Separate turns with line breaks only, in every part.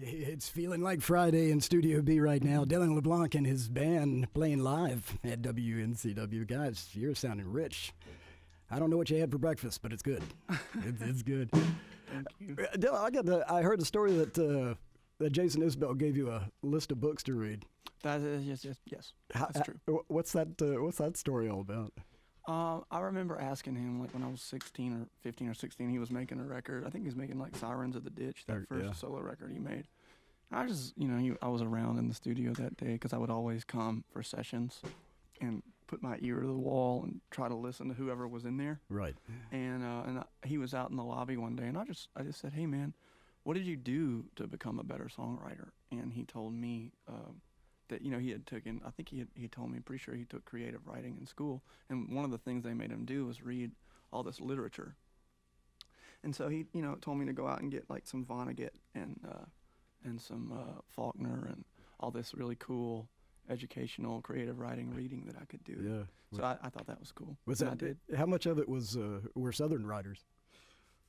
It's feeling like Friday in Studio B right now. Dylan Leblanc and his band playing live at WNCW. Guys, you're sounding rich. I don't know what you had for breakfast, but it's good. It's good.
Thank you.
Dylan, I heard a story that Jason Isbell gave you a list of books to read.
That is, yes. That's true.
What's that story all about?
I remember asking him, like, when I was 16 or 15 or 16, he was making a record. I think he was making, like, Sirens of the Ditch, that first solo record he made. I just, I was around in the studio that day because I would always come for sessions and put my ear to the wall and try to listen to whoever was in there.
Right.
And he was out in the lobby one day, and I just said, hey, man, what did you do to become a better songwriter? And he told me that, he had taken, I think he told me, pretty sure he took creative writing in school. And one of the things they made him do was read all this literature. And so he, told me to go out and get like some Vonnegut and some Faulkner and all this really cool educational creative writing reading that I could do.
Yeah.
So I thought that was cool.
I did. How much of it were Southern writers?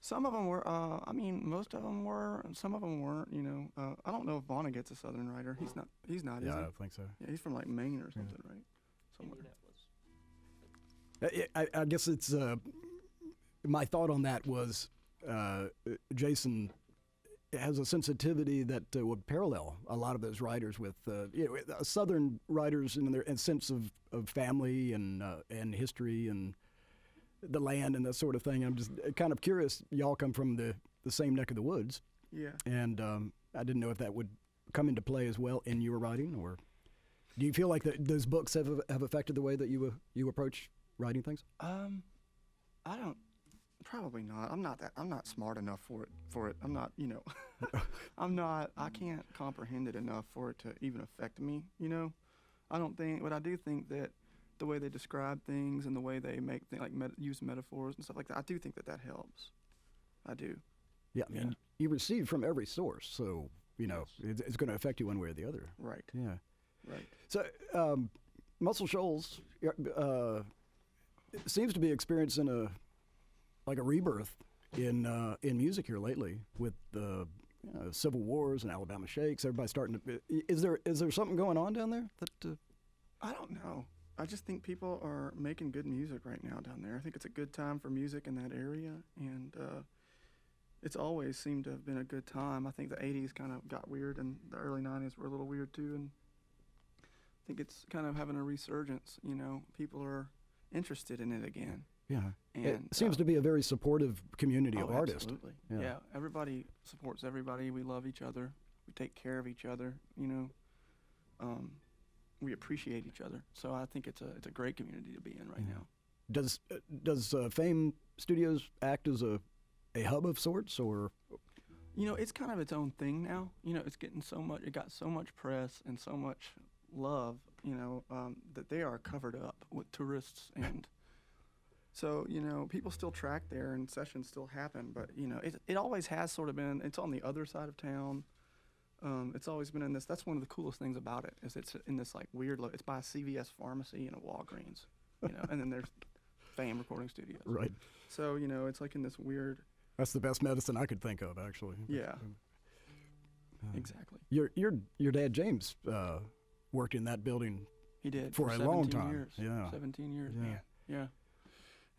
Some of them were, most of them were, and some of them weren't, I don't know if Vonnegut's a Southern writer. He's not, is he?
I don't think so.
Yeah, he's from like Maine or something, right? Somewhere.
I guess it's, my thought on that was Jason has a sensitivity that would parallel a lot of those writers with, Southern writers in their sense of family and history and the land and that sort of thing. I'm just kind of curious. Y'all come from the same neck of the woods.
Yeah.
And I didn't know if that would come into play as well in your writing, or do you feel like those books have affected the way that you approach writing things?
I don't. Probably not. I'm not smart enough for it. I'm not. I'm not. I can't comprehend it enough for it to even affect me. I don't think. But I do think that the way they describe things and the way they make things, like use metaphors and stuff like that, I do think that helps. I do.
Yeah, I mean, you receive from every source, so it's going to affect you one way or the other.
Right.
Yeah.
Right.
So, Muscle Shoals seems to be experiencing a rebirth in music here lately with the Civil Wars and Alabama Shakes. Everybody's starting to. Is there something going on down there that?
I don't know. I just think people are making good music right now down there. I think it's a good time for music in that area, and it's always seemed to have been a good time. I think the 80s kind of got weird, and the early 90s were a little weird too, and I think it's kind of having a resurgence. People are interested in it again.
Yeah,
and
it seems to be a very supportive community of artists.
Absolutely. Yeah, everybody supports everybody. We love each other. We take care of each other. We appreciate each other. So I think it's a great community to be in right now.
Does Fame Studios act as a hub of sorts, or?
It's kind of its own thing now. It's getting so much. It got so much press and so much love. That they are covered up with tourists and. So, people still track there and sessions still happen, but, it always has sort of been, it's on the other side of town. It's always been in this, that's one of the coolest things about it, is it's in this, like, weird, it's by a CVS pharmacy and a Walgreens, and then there's Fame Recording Studios.
Right.
So, it's like in this weird.
That's the best medicine I could think of, actually.
Yeah. Exactly.
Your dad, James, worked in that building.
He did.
For a long time.
Years.
Yeah.
17 years, man. Yeah.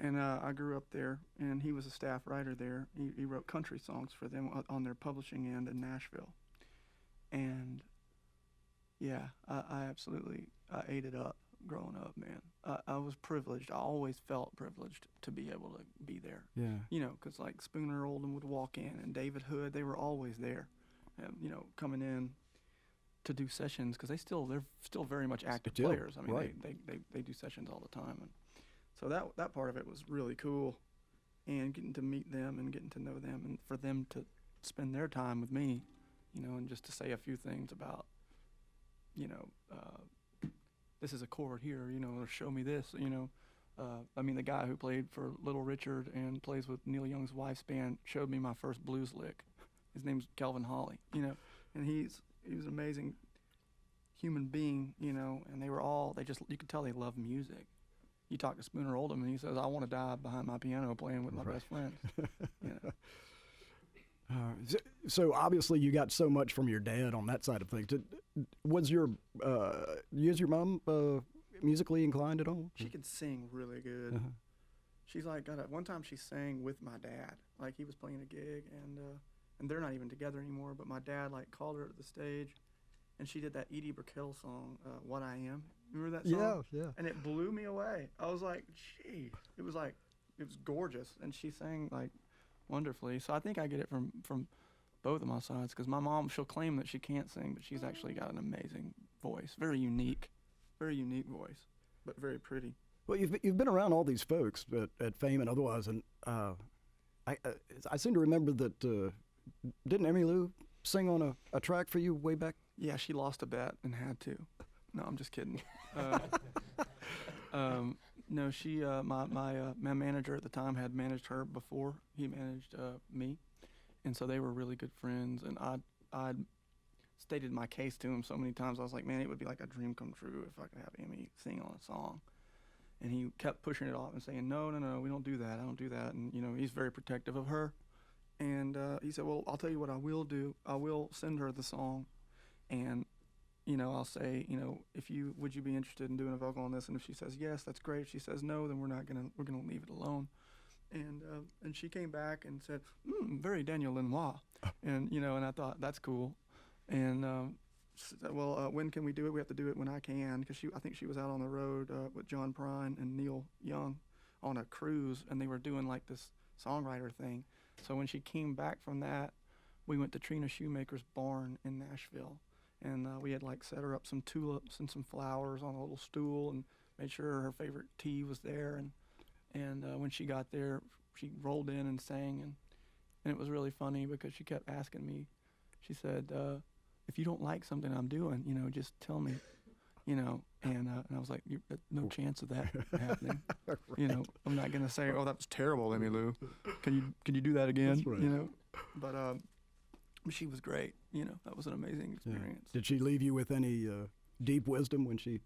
And I grew up there, and he was a staff writer there. He wrote country songs for them on their publishing end in Nashville. And, yeah, I absolutely ate it up growing up, man. I was privileged. I always felt privileged to be able to be there.
Yeah.
Because, like, Spooner Oldham would walk in, and David Hood, they were always there, coming in to do sessions, because they're still very much active players. I mean,
right.
they do sessions all the time. And so that part of it was really cool, and getting to meet them and getting to know them, and for them to spend their time with me, and just to say a few things about, this is a chord here, or show me this, I mean, the guy who played for Little Richard and plays with Neil Young's wife's band showed me my first blues lick. His name's Kelvin Hawley, and he was an amazing human being, and they were all, you could tell they love music. You talk to Spooner Oldham, and he says, I want to die behind my piano playing with my best friends.
So obviously you got so much from your dad on that side of things. Was your mom musically inclined at all?
She could sing really good.
Uh-huh.
She's like one time she sang with my dad. Like he was playing a gig and they're not even together anymore. But my dad like called her to the stage, and she did that Edie Brickell song, "What I Am." Remember that song?
Yeah.
And it blew me away. I was like, gee, it was gorgeous, and she sang like wonderfully. So I think I get it from both of my sides, because my mom, she'll claim that she can't sing, but she's actually got an amazing voice, very unique voice, but very pretty.
Well, you've been around all these folks at Fame and otherwise, and I seem to remember that didn't Emmylou sing on a track for you way back?
Yeah, she lost a bet and had to. No, I'm just kidding. No, she my manager at the time had managed her before he managed me, and so they were really good friends. And I'd stated my case to him so many times. I was like, man, it would be like a dream come true if I could have Emmy sing on a song. And he kept pushing it off and saying, no, we don't do that. I don't do that. And he's very protective of her. And he said, well, I'll tell you what I will do. I will send her the song, and I'll say, would you be interested in doing a vocal on this? And if she says yes, that's great. If she says no, then we're gonna leave it alone. And she came back and said, very Daniel Lenoir. And and I thought, that's cool. And she said, well, when can we do it? We have to do it when I can, because I think she was out on the road with John Prine and Neil Young on a cruise, and they were doing like this songwriter thing. So when she came back from that, we went to Trina Shoemaker's barn in Nashville. And we had like set her up some tulips and some flowers on a little stool, and made sure her favorite tea was there. And when she got there, she rolled in and sang, and it was really funny because she kept asking me. She said, "If you don't like something I'm doing, just tell me, And I was like, no chance of that happening.
Right.
I'm not gonna say, oh, that was terrible, Emmylou. Can you do that again?
That's right.
But she was great. That was an amazing experience.
Yeah. Did she leave you with any deep wisdom when she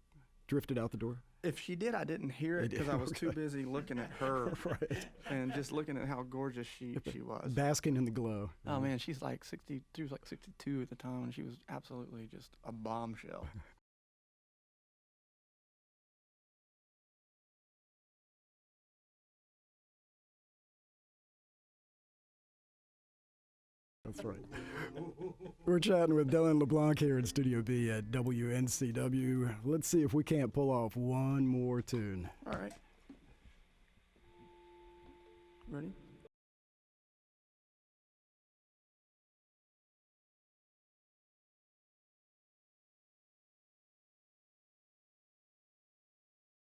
drifted out the door?
If she did, I didn't hear it because I was too busy looking at her
Right.
and just looking at how gorgeous she was.
Basking in the glow.
Oh man, she's like 60. She was like 62 at the time, and she was absolutely just a bombshell.
That's right. We're chatting with Dylan Leblanc here in Studio B at WNCW. Let's see if we can't pull off one more tune.
All right. Ready?